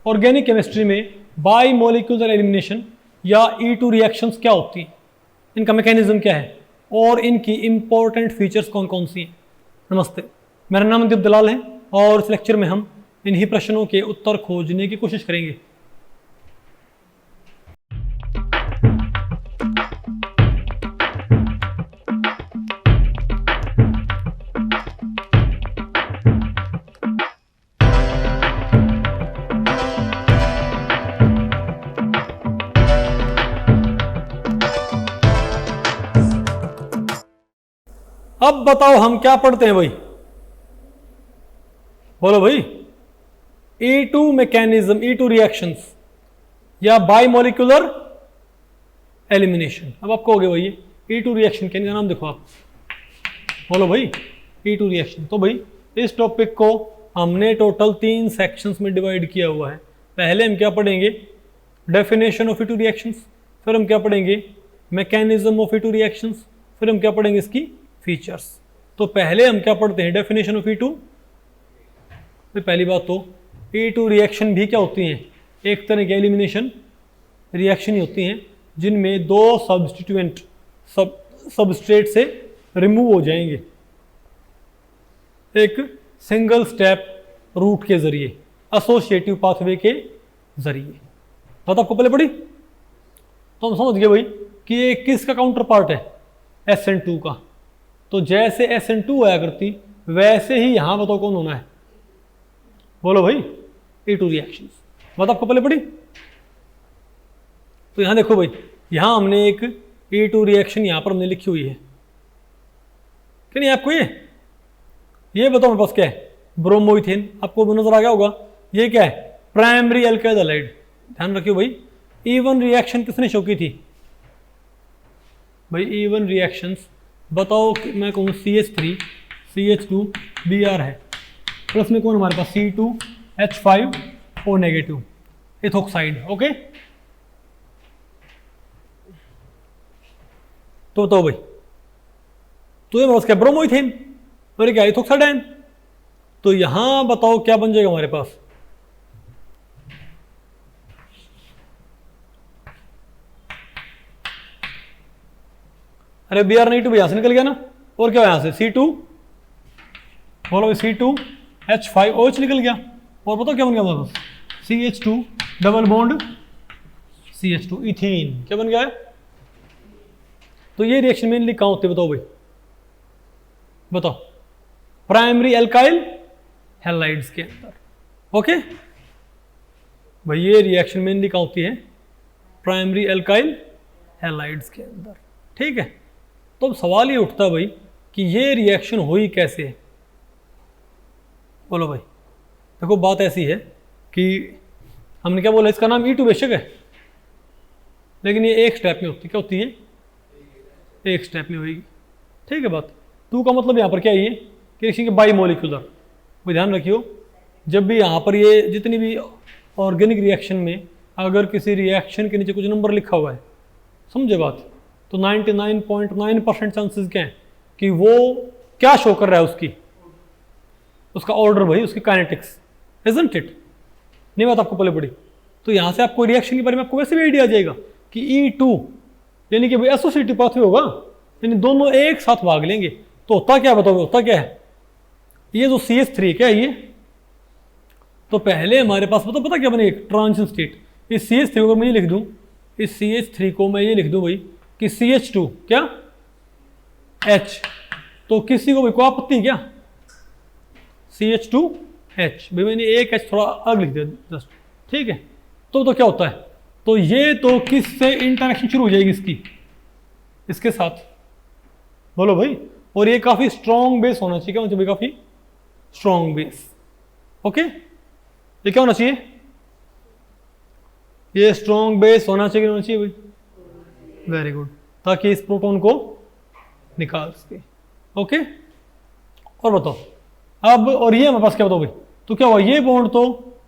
Organic chemistry में by molecular elimination या E2 reactions क्या होती हैं, इनका मैकेनिज्म क्या है और इनकी इंपॉर्टेंट फीचर्स कौन कौन सी हैं। नमस्ते, मेरा नाम दीप दलाल है और इस लेक्चर में हम इन्हीं प्रश्नों के उत्तर खोजने की कोशिश करेंगे। अब बताओ हम क्या पढ़ते हैं भाई, बोलो भाई। E2 मैकेनिज्म, E2 रिएक्शंस या बाइमोलिकुलर एलिमिनेशन। अब आप कहोगे भाई E2 रिएक्शन क्या, इनका नाम देखो आप, बोलो भाई E2 रिएक्शन। तो भाई इस टॉपिक को हमने टोटल 3 सेक्शंस में डिवाइड किया हुआ है। पहले हम क्या पढ़ेंगे, डेफिनेशन ऑफ E2 रिएक्शंस, फिर हम क्या पढ़ेंगे, मैकेनिज्म ऑफ E2 रिएक्शंस, फिर हम क्या पढ़ेंगे, इसकी फीचर्स। तो पहले हम क्या पढ़ते हैं, डेफिनेशन ऑफ E2। तो पहली बात तो E2 रिएक्शन भी क्या होती हैं, एक तरह की एलिमिनेशन रिएक्शन ही होती हैं जिनमें 2 सब्स्टिट्यूएंट सबस्ट्रेट से रिमूव हो जाएंगे एक सिंगल स्टेप रूट के जरिए, एसोसिएटिव पाथवे के जरिए। बात आपको पहले पढ़ी तो हम समझ गए भाई कि ये किसका काउंटर पार्ट है, SN2 का। तो जैसे SN2 आया करती वैसे ही यहां बताओ कौन होना है, बोलो भाई E2 रिएक्शंस। बात आपको पहले पढ़ी। तो यहां देखो भाई, यहां हमने एक E2 रिएक्शन यहां पर हमने लिखी हुई है कि नहीं आपको, ये बताओ मेरे पास क्या है, ब्रोमोइथेन। आपको नजर आ गया होगा, ये क्या है, प्राइमरी एल्काइल हैलाइड। ध्यान रखियो भाई, E1 रिएक्शन किसने शो की थी भाई, E1 रिएक्शंस बताओ कि मैं कहूँ CH3 CH2 Br है, प्लस में कौन हमारे पास C2H5O नेगेटिव इथोक्साइड। ओके, तो बताओ भाई, तो ये क्या, ब्रोमोइथेन और क्या, इथोक्साइडाइन। तो यहां बताओ क्या बन जाएगा हमारे पास, अरे Br नेगेटिव यहां से निकल गया ना, और क्या यहां से C2, बोलो C2H5OH निकल गया, और बताओ क्या बन गया हमारे पास, CH2 double bond CH2 ethene. क्या बन गया है। तो ये रिएक्शन मेनली कहां होते हैं बताओ भाई, बताओ, प्राइमरी एल्काइल हैलाइड्स के अंदर। ओके भाई, ये रिएक्शन मेनली कहां होती है, प्राइमरी एल्काइल हैलाइड्स के अंदर। ठीक है, तो अब सवाल ये उठता है भाई कि ये रिएक्शन हुई कैसे है। बोलो भाई, देखो बात ऐसी है कि हमने क्या बोला, इसका नाम E2 बेशक है, लेकिन ये एक स्टेप में होती है। क्या होती है, एक स्टेप में होगी। ठीक है बात। 2 का मतलब यहाँ पर क्या है, ये कि बाई मोलिकुलर। भाई ध्यान रखियो, जब भी यहाँ पर ये जितनी भी ऑर्गेनिक रिएक्शन में अगर किसी रिएक्शन के नीचे कुछ नंबर लिखा हुआ है, समझे बात, तो 99.9% चांसेस क्या है कि वो क्या शो कर रहा है, उसका ऑर्डर भाई, उसकी काइनेटिक्स, इजंट इट। नहीं बात आपको पहले पड़ी। तो यहाँ से आपको रिएक्शन के बारे में आपको वैसे भी आइडिया आ जाएगा कि E2 यानी कि भाई एसोसिएटिव पाथवे होगा, यानी दोनों एक साथ भाग लेंगे। तो होता क्या, बताओ होता क्या है, ये जो CH3 क्या है ये, तो पहले हमारे पास पता क्या बने, एक ट्रांजिशन स्टेट। इस CH3 को मैं ये लिख दूं, इस CH3 को मैं ये लिख दूं भाई कि CH2 क्या H, तो किसी को भी कोई आपत्ति क्या, CH2H भाई, मैंने एक H थोड़ा अलग लिख दिया जस्ट। ठीक है, तो क्या होता है, तो ये तो किससे इंटरेक्शन शुरू हो जाएगी इसके साथ, बोलो भाई। और ये काफी स्ट्रॉन्ग बेस होना चाहिए, क्या होना चाहिए, काफी स्ट्रॉन्ग बेस। ओके, ये क्या होना चाहिए, ये स्ट्रॉन्ग बेस होना चाहिए भाई, वेरी गुड, ताकि इस प्रोटॉन को निकाल सके। ओके, और बताओ अब, और ये हमारे पास क्या बताओ भाई, तो क्या हुआ, ये बॉन्ड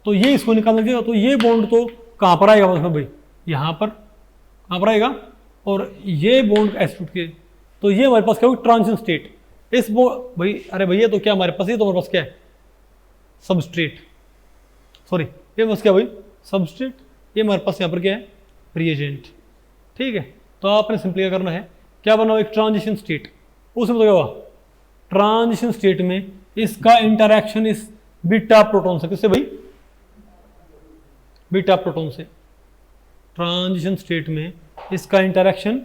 तो ये इसको निकालना चाहिए, तो ये बॉन्ड तो कहां पर आएगा मतलब भाई, यहां पर, कहां पर आएगा, और ये बॉन्ड एस्टूट के, तो ये हमारे पास क्या होगा, ट्रांजिशन स्टेट। इस भाई, अरे भैया तो क्या हमारे पास, ये तो हमारे पास क्या है, सबस्ट्रेट, सॉरी ये बस क्या भाई सबस्ट्रेट, ये हमारे पास यहाँ पर क्या है रिएजेंट। ठीक है, तो आपने सिंपली क्या करना है, क्या बनाओ एक ट्रांजिशन स्टेट, उसमें तो क्या हुआ ट्रांजिशन स्टेट में इसका इंटरैक्शन इस बीटा प्रोटॉन से, किससे भाई बीटा प्रोटॉन से। ट्रांजिशन स्टेट में इसका इंटरैक्शन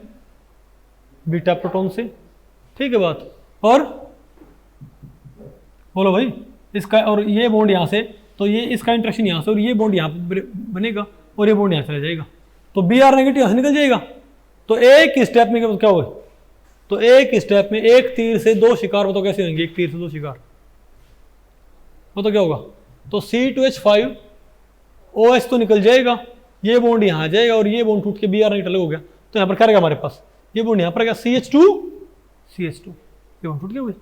बीटा प्रोटॉन से। ठीक है बात, और बोलो भाई इसका, और ये बॉन्ड यहाँ से, तो ये इसका इंटरेक्शन यहाँ से और ये बॉन्ड यहाँ पर बनेगा और ये बॉन्ड यहाँ चला जाएगा, तो बी आर नेगेटिव यहाँ से निकल जाएगा। तो एक स्टेप में क्या हुआ, तो एक स्टेप में एक तीर से दो शिकार, वो तो कैसे होंगे एक तीर से दो शिकार, वो तो क्या होगा, तो C2H5OH तो निकल जाएगा, ये बॉन्ड यहाँ आ जाएगा और ये बॉन्ड टूट के बी आर नेगेटिव अलग हो गया, तो यहाँ पर क्या रहेगा हमारे पास, ये बॉन्ड यहाँ पर क्या CH2 ये बॉन्ड टूट गया हुए,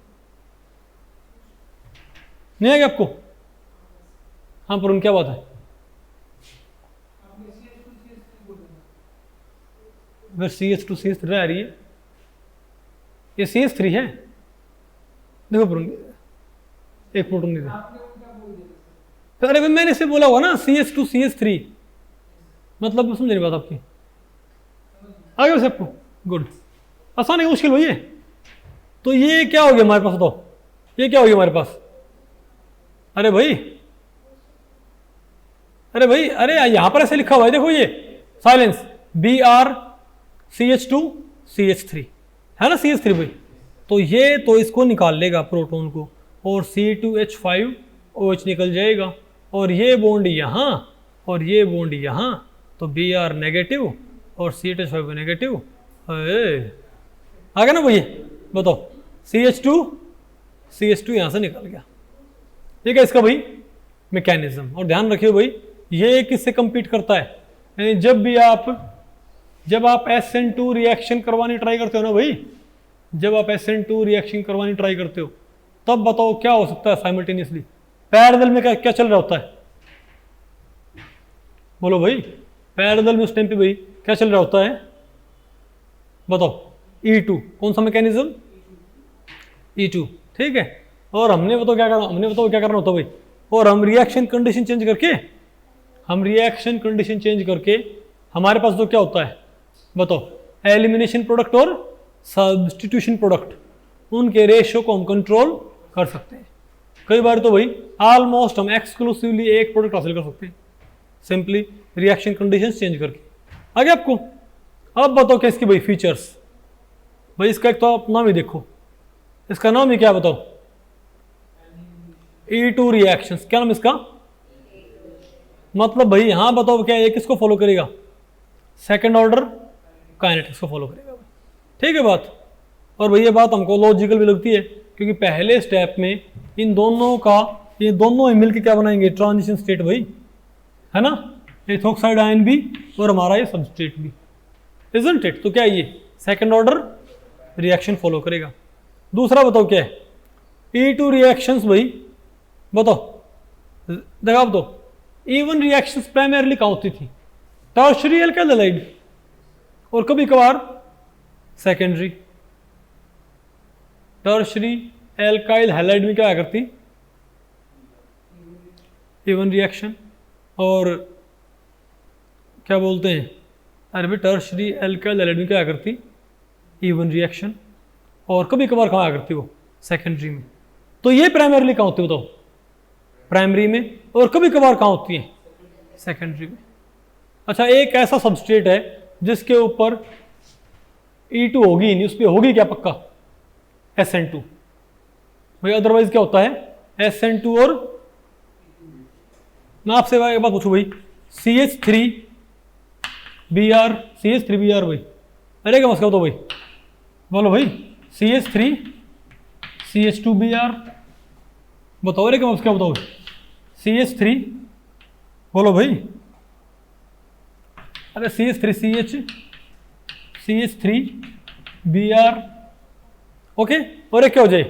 नहीं आएगा आपको। हाँ पर उन क्या बात है, अगर CH2 CH3 आ रही है, ये CH3 है, देखो पर एक प्रोटॉन नहीं था, तो अरे मैंने इसे बोला हुआ ना CH2 CH3, मतलब समझ नहीं बात आपकी, आगे वैसे आपको गुड, आसान है मुश्किल भैया। तो ये क्या हो गया हमारे पास, बताओ ये क्या हो गया हमारे पास, अरे भाई अरे यहां पर ऐसे लिखा हुआ है, देखो ये साइलेंस BrCH2 CH3 है ना, CH3 भाई, तो ये तो इसको निकाल लेगा प्रोटॉन को और C2H5OH निकल जाएगा, और ये बॉन्ड यहाँ और ये बॉन्ड यहाँ, तो Br नेगेटिव और C2H5 नेगेटिव, आ गया ना भैया, बताओ CH2 यहाँ से निकल गया। ठीक है इसका भाई मैकेनिज्म, और ध्यान रखियो भाई ये किससे कंपीट करता है, यानी जब आप SN2 रिएक्शन करवानी ट्राई करते हो ना भाई, जब आप SN2 रिएक्शन करवानी ट्राई करते हो तब बताओ क्या हो सकता है साइमल्टेनियसली, पैरेलल में क्या चल रहा होता है, बोलो भाई पैरेलल में उस टाइम पे भाई क्या चल रहा होता है, बताओ E2, कौन सा मैकेनिज्म E2। ठीक है, और हमने बताओ क्या करना होता है भाई, और हम रिएक्शन कंडीशन चेंज करके हमारे पास तो क्या होता है बताओ, एलिमिनेशन प्रोडक्ट और सब्स्टिट्यूशन प्रोडक्ट, उनके रेशियो को हम कंट्रोल कर सकते हैं। कई बार तो भाई ऑलमोस्ट हम एक्सक्लूसिवली एक प्रोडक्ट हासिल कर सकते हैं सिंपली रिएक्शन कंडीशंस चेंज करके। आगे आपको अब बताओ क्या इसकी भाई फीचर्स, भाई इसका एक तो आप नाम ही देखो, इसका नाम ही क्या बताओ, E2 रिएक्शंस, क्या नाम इसका, मतलब भाई यहां बताओ क्या ये किसको फॉलो करेगा, सेकंड ऑर्डर काइनेटिक्स को फॉलो करेगा। ठीक है बात, और भाई ये बात हमको लॉजिकल भी लगती है, क्योंकि पहले स्टेप में ये दोनों ही मिलकर क्या बनाएंगे ट्रांजिशन स्टेट भाई, है ना, इथोक्साइड आयन भी और हमारा ये सबस्ट्रेट भी, इजंट इट। तो क्या ये सेकंड ऑर्डर रिएक्शन फॉलो करेगा। दूसरा बताओ क्या है, E2 रिएक्शंस भाई बताओ, देखो आप तो E1 रिएक्शंस प्राइमरीली कहाँ होती थी, टर्शियरी एल्काइल हैलाइड और कभी कभार सेकेंडरी। टर्शियरी एल्काइल हैलाइड में क्या करती E1 रिएक्शन, और क्या बोलते हैं अरे भाई टर्शियरी एल्काइल हैलाइड में क्या करती E1 रिएक्शन, और कभी कभार कहाँ करती वो सेकेंडरी में। तो ये प्राइमरीली कहाँ होती है बताओ, प्राइमरी में, और कभी कभार कहाँ होती है सेकेंडरी में। अच्छा एक ऐसा सबस्ट्रेट है जिसके ऊपर E2 होगी नहीं, उस पर होगी क्या पक्का SN2 भाई, अदरवाइज क्या होता है SN2 और मैं आपसे एक बात पूछूं भाई CH3Br भाई, अरे क्या मसला तो भाई बोलो भाई CH3 CH2Br बताओ, अरे क्या मसला बताओ CH3 बोलो भाई, अरे CH3Br ओके, और एक क्या हो जाए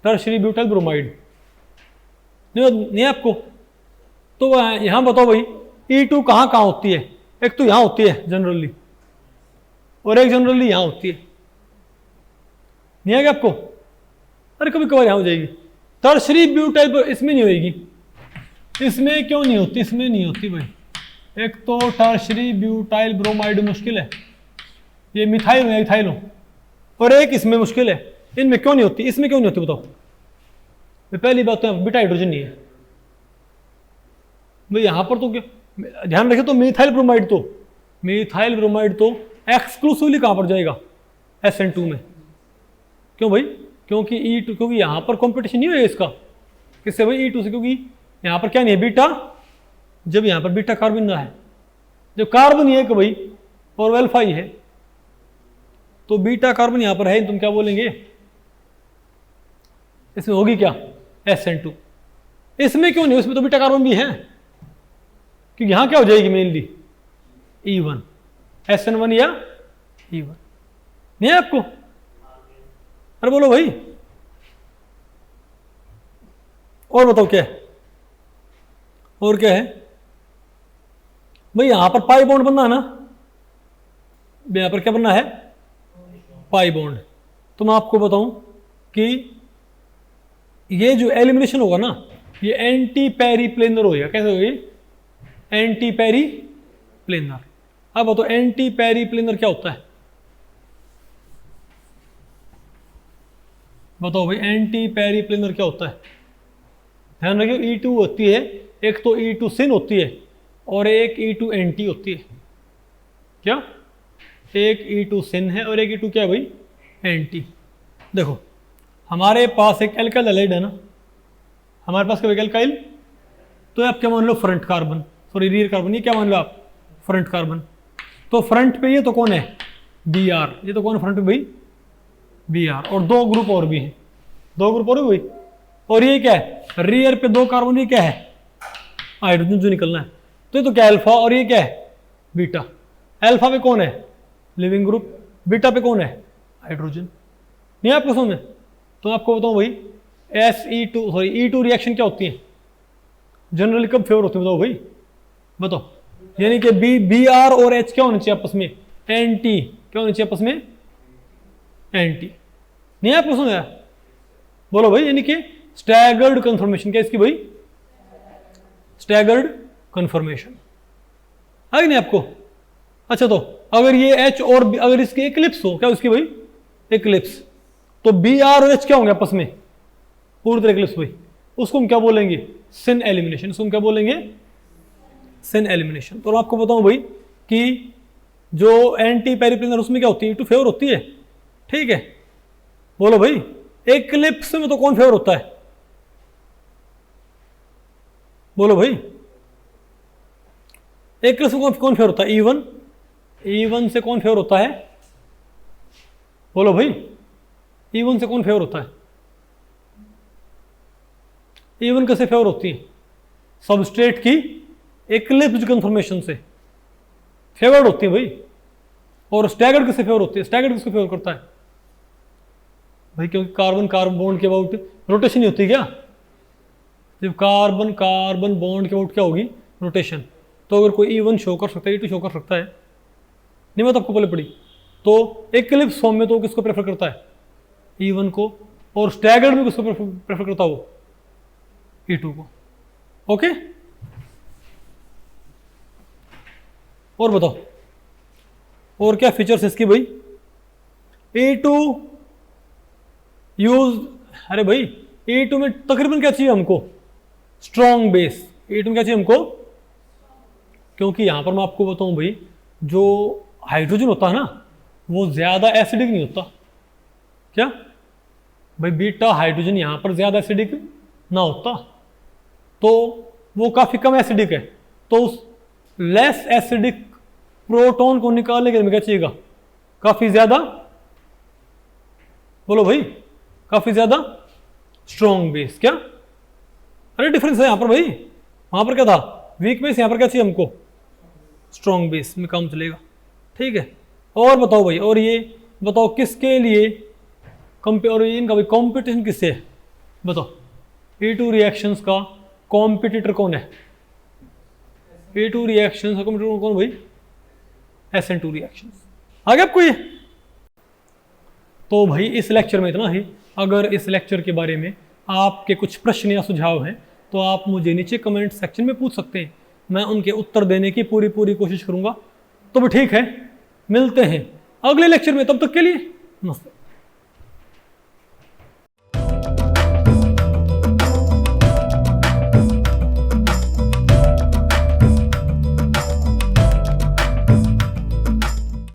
टर्शियरी ब्यूटाइल ब्रोमाइड, नहीं आपको। तो यहां बताओ भाई E2 कहाँ होती है, एक तो यहां होती है जनरली और एक जनरली यहां होती है, नहीं आएगा आपको, अरे कभी कभार यहां हो जाएगी टर्शियरी ब्यूटाइल, इसमें नहीं होगी इसमें क्यों नहीं होती? इसमें नहीं होती भाई। एक तो टर्शरी ब्यूटाइल ब्रोमाइड मुश्किल है, ये मिथाइल हो इथाइल हो, और एक इसमें मुश्किल है। इनमें क्यों नहीं होती? इसमें क्यों नहीं होती बताओ? पहली बात तो बीटा हाइड्रोजन नहीं है भाई यहाँ पर। तो क्या ध्यान रखे, तो मिथाइल ब्रोमाइड तो एक्सक्लूसिवली कहां पर जाएगा? SN2 में। क्यों भाई? क्योंकि E2, क्योंकि यहां पर कंपटीशन नहीं है इसका। किससे भाई? E2 से। क्योंकि यहां पर क्या नहीं है? बीटा। जब यहां पर बीटा कार्बन ना है, जब कार्बन ही है कि भाई और अल्फा ही है, तो बीटा कार्बन यहां पर है, तुम क्या बोलेंगे? इसमें होगी क्या? SN2। इसमें क्यों नहीं? इसमें तो बीटा कार्बन भी है, क्योंकि यहां क्या हो जाएगी मेनली? E1, SN1 या E1। नहीं है आपको? अरे बोलो भाई, और बताओ क्या है? और क्या है भाई? यहां पर पाई बॉन्ड बनना है ना, यहां पर क्या बनना है? Pi bond. तो मैं आपको बताऊं कि ये जो एलिमिनेशन होगा ना, ये एंटी पेरी प्लेनर होगा। कैसे होगी? Anti peri planar. अब बताओ एंटी पेरी प्लेनर क्या होता है? बताओ भाई, एंटी पेरी प्लेनर क्या होता है? ध्यान रखियो, E2 होती है, एक तो E2 सिन होती है और एक E2 एंटी होती है। क्या? एक E2 सिन है और एक E2 क्या है भाई? एंटी। देखो हमारे पास एक एल्काइल हैलाइड है ना, हमारे पास क्या एल्काइल? तो आप क्या मान लो? Front carbon, sorry rear carbon. ये क्या मान लो आप? Front carbon. तो फ्रंट पे ये तो कौन है? Br। ये तो कौन फ्रंट पे भाई? Br। और दो ग्रुप और भी हैं, दो ग्रुप और भी भाई। और ये क्या है? रियर पे दो कार्बन, ये क्या है? हाइड्रोजन जो निकलना है। तो ये तो क्या अल्फा, और ये क्या है? बीटा। अल्फा पे कौन है? Leaving group. बीटा पे कौन है? हाइड्रोजन। नहीं आपको समझ में? तो आपको बताऊं भाई, E2 रिएक्शन क्या होती है जनरली? कब फेवर होती है बताओ भाई? बताओ। यानी कि Br और H क्या होने चाहिए आपस में? एंटी। क्या होने चाहिए आपस में? एंटी। नहीं आपको समझ आया? बोलो भाई। यानी कि स्टैगर्ड कन्फर्मेशन। क्या इसकी भाई? Staggered conformation. आ गई नहीं आपको? अच्छा, तो अगर ये H और B, अगर इसकी एक्लिप्स हो, क्या उसकी भाई? एक्लिप्स। तो Br और H क्या होंगे आपस में? पूरी तरह एक्लिप्स भाई। उसको हम क्या बोलेंगे? सिन एलिमिनेशन। उसको हम क्या बोलेंगे? सिन एलिमिनेशन। तो आपको बताऊं भाई कि जो एंटी पेरिप्लेनर उसमें क्या होती है? E2 फेवर होती है। ठीक है, बोलो भाई। एक्लिप्स में तो कौन फेवर होता है? बोलो भाई। एक्लिप्स में कौन फेवर होता है? E1। E1 से कौन फेवर होता है? बोलो भाई। E1 से कौन फेवर होता है? E1 कैसे फेवर होती है? सबस्ट्रेट की एक्लिप्स कन्फर्मेशन से फेवर्ड होती है भाई। और स्टैगर्ड किससे फेवर होती है? स्टैगर्ड किसको फेवर करता है भाई? क्योंकि कार्बन कार्बन बॉन्ड के अबाउट रोटेशन नहीं होती क्या? जब कार्बन कार्बन बॉन्ड के अबाउट क्या होगी? रोटेशन। तो अगर कोई E1 शो कर सकता है, E2 शो कर सकता है, नहीं बात आपको पहले पड़ी? तो एक्लिप्स फॉर्म में तो किसको प्रेफर करता है? E1 को। और स्टैगर्ड में किसको प्रेफर करता है वो? E2 को। ओके, और बताओ और क्या फीचर्स इसकी भाई? E2 यूज, अरे भाई E2 में तकरीबन क्या चाहिए हमको? Strong base. E2 में क्या चाहिए हमको? क्योंकि यहां पर मैं आपको बताऊं भाई, जो हाइड्रोजन होता है ना, वो ज्यादा एसिडिक नहीं होता। क्या भाई? बीटा हाइड्रोजन यहां पर ज्यादा एसिडिक ना होता, तो वो काफी कम एसिडिक है। तो उस लेस एसिडिक प्रोटॉन को निकालने के लिए क्या चाहिएगा? काफी ज्यादा, बोलो भाई, काफी ज्यादा स्ट्रॉन्ग बेस। क्या? अरे डिफरेंस है यहां पर भाई। वहां पर क्या था? Weak base. यहां पर क्या चाहिए हमको? स्ट्रॉन्ग बेस में काम चलेगा। ठीक है, और बताओ भाई, और ये बताओ किसके लिए और इनका भाई कॉम्पिटिशन किससे है? बताओ। E2 रिएक्शंस का कॉम्पिटिटर कौन है? E2 रिएक्शंस का कॉम्पिटिटर कौन भाई? SN2 reactions. आगे आपको ये? तो भाई इस लेक्चर में इतना ही। अगर इस लेक्चर के बारे में आपके कुछ प्रश्न या सुझाव हैं तो आप मुझे नीचे कमेंट सेक्शन में पूछ सकते हैं, मैं उनके उत्तर देने की पूरी कोशिश करूंगा। तो भी ठीक है, मिलते हैं अगले लेक्चर में, तब तक के लिए नमस्ते।